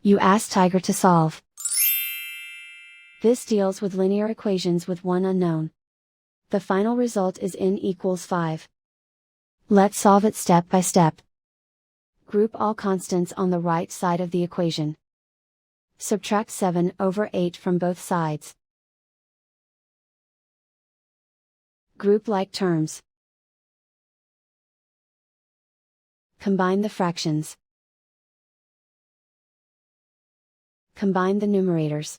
You ask Tiger to solve. This deals with linear equations with one unknown. The final result is n equals 5. Let's solve it step by step. Group all constants on the right side of the equation. Subtract 7 over 8 from both sides. Group like terms. Combine the fractions. Combine the numerators.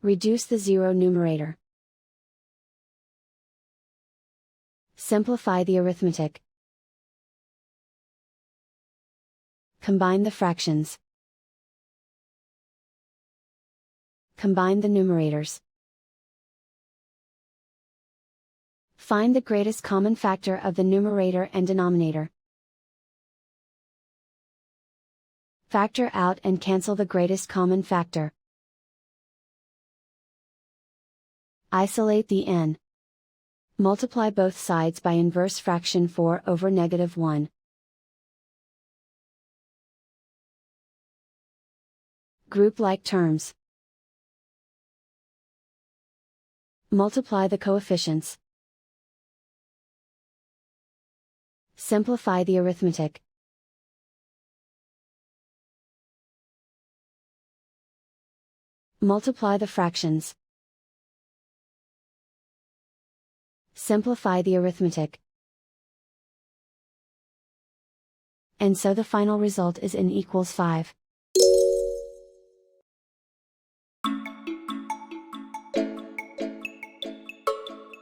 Reduce the zero numerator. Simplify the arithmetic. Combine the fractions. Combine the numerators. Find the greatest common factor of the numerator and denominator. Factor out and cancel the greatest common factor. Isolate the n. Multiply both sides by inverse fraction 4 over -1. Group like terms. Multiply the coefficients. Simplify the arithmetic. Multiply the fractions. Simplify the arithmetic. And so the final result is n equals 5.